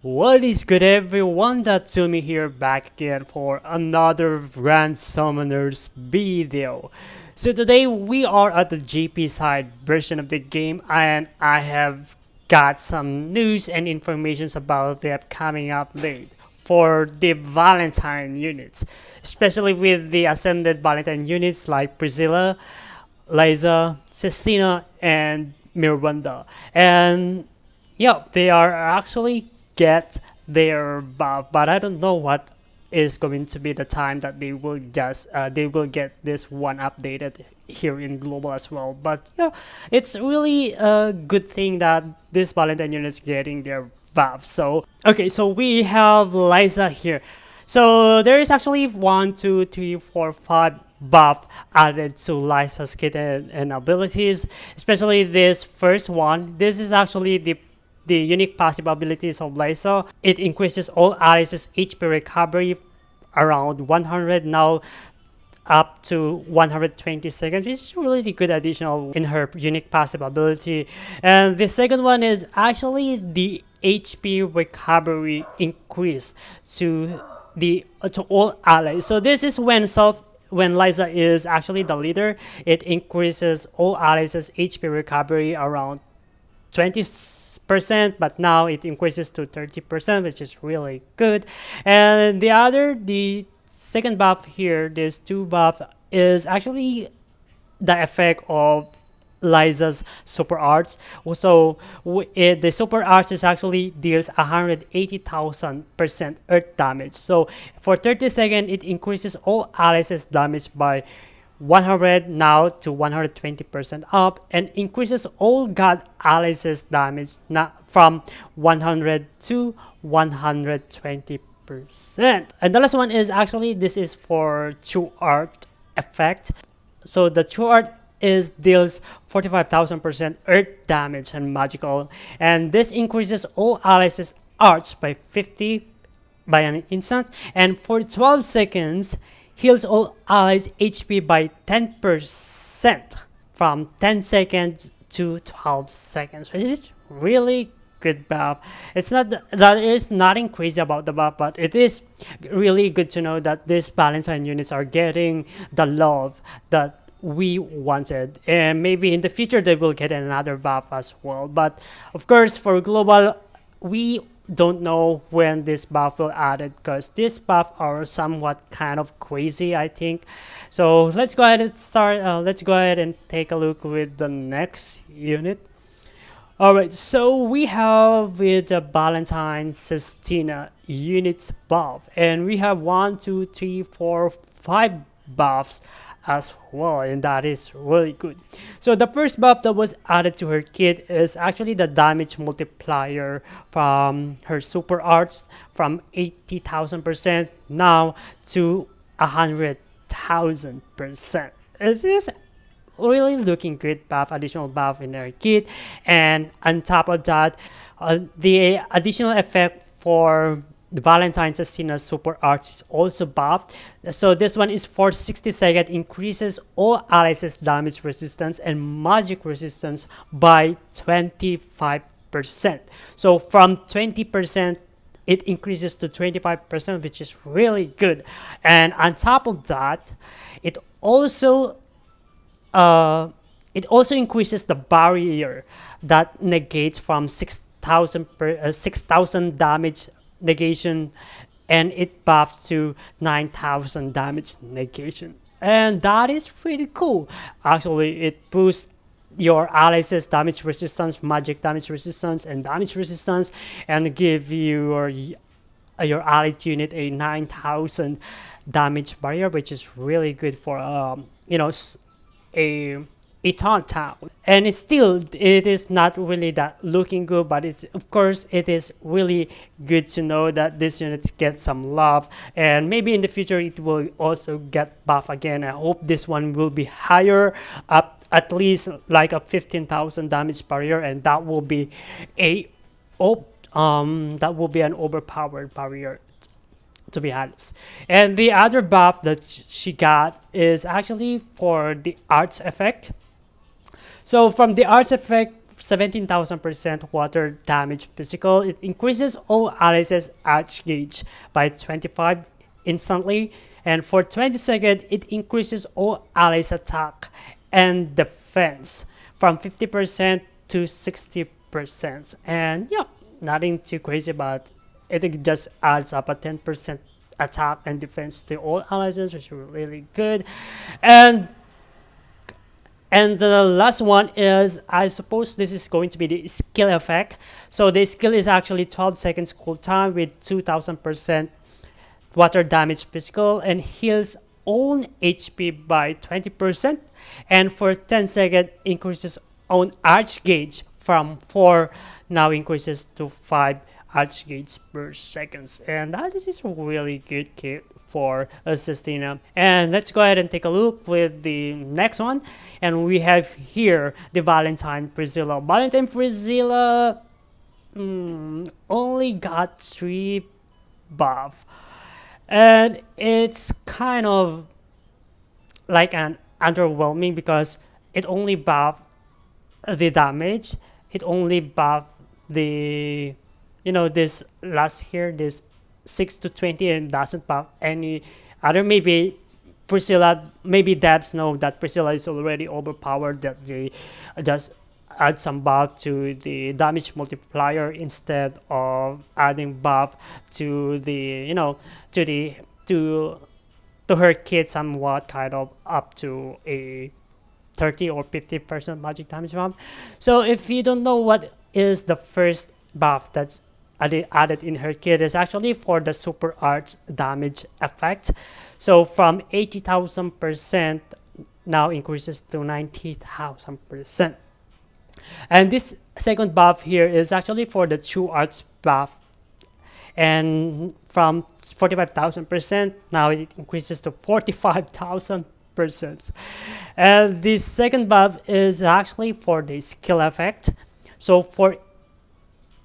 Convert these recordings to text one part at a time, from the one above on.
What is good everyone, Tatsumi here back again for another Grand Summoners video. So today we are at the GP side version of the game and I have got some news and information about the upcoming update for the Valentine units, especially with the ascended Valentine units like Priscilla, Liza, Cestina, and Miranda. And yeah, they are actually get their buff, but I don't know what is going to be the time that they will get this one updated here in global as well. But yeah, it's really a good thing that this Valentine unit is getting their buff. So okay, so we have Liza here. So there is actually 1, 2, 3, 4, 5 buff added to Liza's kit and abilities, especially this first one. This is actually the unique passive abilities of Liza. It increases all allies' HP recovery around 100 now up to 120 seconds, which is really good additional in her unique passive ability. And the second one is actually the HP recovery increase to all allies. So this is when Liza is actually the leader, it increases all allies' HP recovery around 20%, but now it increases to 30%, which is really good. And the second buff here, this 2 buff, is actually the effect of Liza's super arts. So the super arts is actually deals 180,000% earth damage. So for 30 seconds, it increases all allies' damage by 100 now to 120% up, and increases all god allies' damage from 100 to 120%. And the last one is actually, this is for true art effect. So the true art is deals 45,000% earth damage and magical, and this increases all allies' arts by 50 by an instant, and for 12 seconds heals all allies HP by 10% from 10 seconds to 12 seconds, which is really good buff. It's not that is nothing crazy about the buff, but it is really good to know that these Valentine units are getting the love that we wanted, and maybe in the future they will get another buff as well. But of course, for global, we don't know when this buff will added, because this buff are somewhat kind of crazy, I think. So let's go ahead and start. Let's go ahead and take a look with the next unit. Alright, so we have with the Valentine Sistina units buff, and we have 1, 2, 3, 4, 5 buffs as well, and that is really good. So the first buff that was added to her kit is actually the damage multiplier from her super arts, from 80,000% now to 100,000%. It is really looking good buff, additional buff in her kit. And on top of that, the additional effect for the Valentine Cestina super arts is also buffed. So this one is for 60 seconds, increases all allies' damage resistance and magic resistance by 25%. So from 20%, it increases to 25%, which is really good. And on top of that, it also increases the barrier that negates from 6,000 damage negation, and it buffed to 9,000 damage negation, and that is pretty cool. Actually, it boosts your allies' damage resistance, magic damage resistance, and damage resistance, and give your allied unit a 9,000 damage barrier, which is really good for a taunt town. And it is not really that looking good, but of course it is really good to know that this unit gets some love, and maybe in the future it will also get buff again. I hope this one will be higher, up at least like a 15,000 damage barrier, and that will be an overpowered barrier, to be honest. And the other buff that she got is actually for the arts effect. So from the arts effect 17,000% water damage physical. It increases all Alice's arch gauge by 25 instantly, and for 20 seconds it increases all Alice attack and defense from 50% to 60%. And yeah, nothing too crazy, but it just adds up a 10% attack and defense to all allies, which is really good. And the last one is, I suppose this is going to be the skill effect. So the skill is actually 12 seconds cooldown with 2000% water damage physical and heals own HP by 20%. And for 10 seconds increases own arch gauge from 4 now increases to 5 arch gauge per second. And that is a really good kit for Sistina. And let's go ahead and take a look with the next one. And we have here the Valentine Priscilla. Valentine Priscilla only got 3 buff. And it's kind of like an underwhelming because it only buff the damage. It only buff the, this last here, this 6 to 20, and doesn't buff any other. Maybe Priscilla, maybe devs know that Priscilla is already overpowered, that they just add some buff to the damage multiplier instead of adding buff to the, to her kit somewhat, kind of up to a 30 or 50% magic damage bump. So if you don't know what is the first buff that's added in her kit, is actually for the super arts damage effect. So from 80,000% now increases to 90,000%. And this second buff here is actually for the true arts buff, and from 45,000% now it increases to 45,000%. And the second buff is actually for the skill effect. So for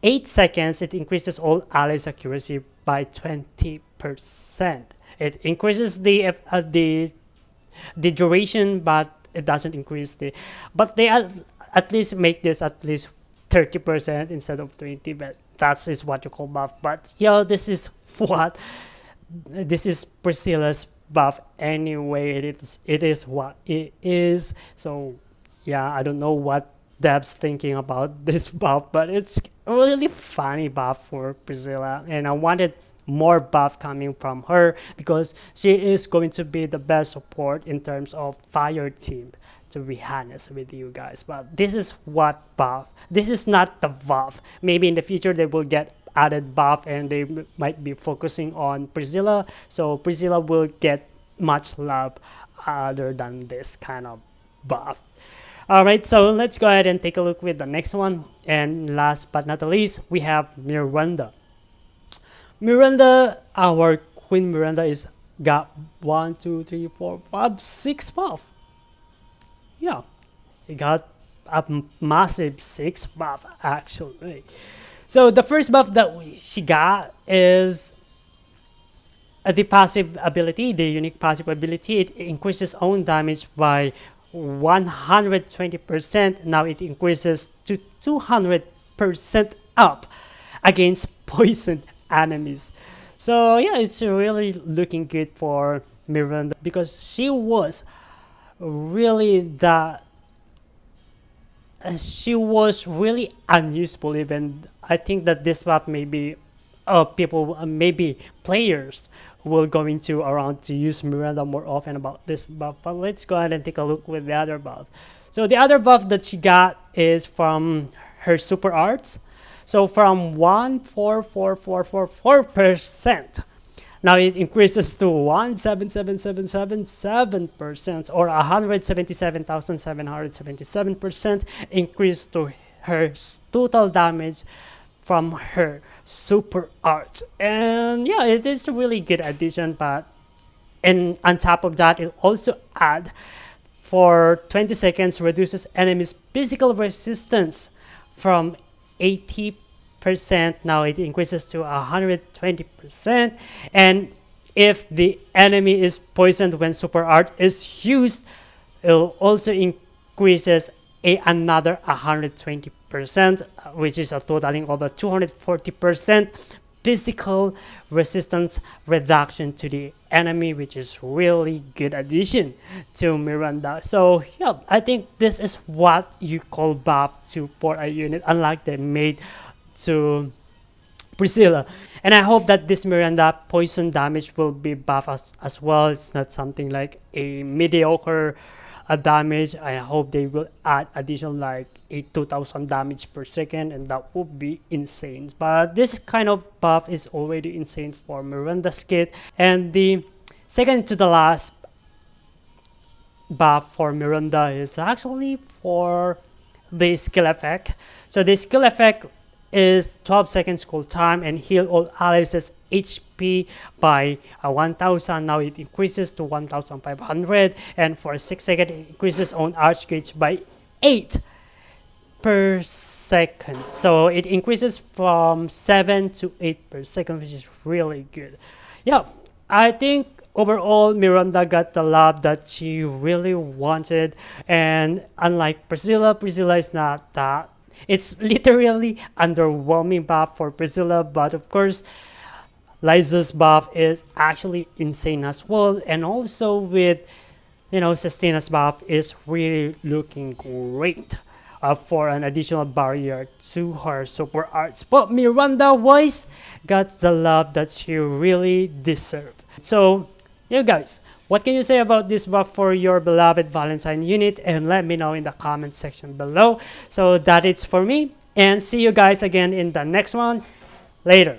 8 seconds it increases all allies accuracy by 20%. It increases the duration, but it doesn't increase the, but they at least make this at least 30% instead of 20, but that is what you call buff. But yeah, this is Priscilla's buff anyway. It is what it is. So yeah, I don't know what devs thinking about this buff, but it's a really funny buff for Priscilla, and I wanted more buff coming from her because she is going to be the best support in terms of fire team, to be honest with you guys. But this is what buff. This is not the buff. Maybe in the future they will get added buff and they might be focusing on Priscilla, so Priscilla will get much love other than this kind of buff. Alright, so let's go ahead and take a look with the next one. And last but not the least, we have Miranda. Miranda, our Queen Miranda, is got 1, 2, 3, 4, 5, 6 buff. Yeah, it got a massive 6 buff actually. So the first buff that she got is the passive ability, the unique passive ability. It increases own damage by 120%. Now it increases to 200% up against poisoned enemies. So yeah, it's really looking good for Miranda because she was really unusable. Even I think that this buff maybe people, maybe players will going to around to use Miranda more often about this buff. But let's go ahead and take a look with the other buff. So the other buff that she got is from her super arts. So from 14444%, now it increases to 17777% or 177,777% increase to her total damage from her super art. And yeah, it is a really good addition. But and on top of that, it also add for 20 seconds reduces enemies physical resistance from 80%. Now it increases to 120%. And if the enemy is poisoned when super art is used, it also increases another 120%. which is a totaling of a 240% physical resistance reduction to the enemy, which is really good addition to Miranda. So yeah, I think this is what you call buff to for a unit, unlike the made to Priscilla. And I hope that this Miranda poison damage will be buff as well. It's not something like a mediocre damage. I hope they will add additional like a 2000 damage per second, and that would be insane. But this kind of buff is already insane for Miranda's kit. And the second to the last buff for Miranda is actually for the skill effect. So the skill effect is 12 seconds cool time and heal all allies' HP by 1000. Now it increases to 1500, and for 6 seconds it increases on arch gauge by 8 per second. So it increases from 7 to 8 per second, which is really good. Yeah, I think overall Miranda got the love that she really wanted, and unlike Priscilla is not that. It's literally underwhelming buff for Priscilla, but of course Liza's buff is actually insane as well, and also with Cestina's buff is really looking great for an additional barrier to her super arts. But Miranda wise got the love that she really deserved. So you guys, what can you say about this buff for your beloved Valentine unit? And let me know in the comment section below. So that it's for me, and see you guys again in the next one. Later.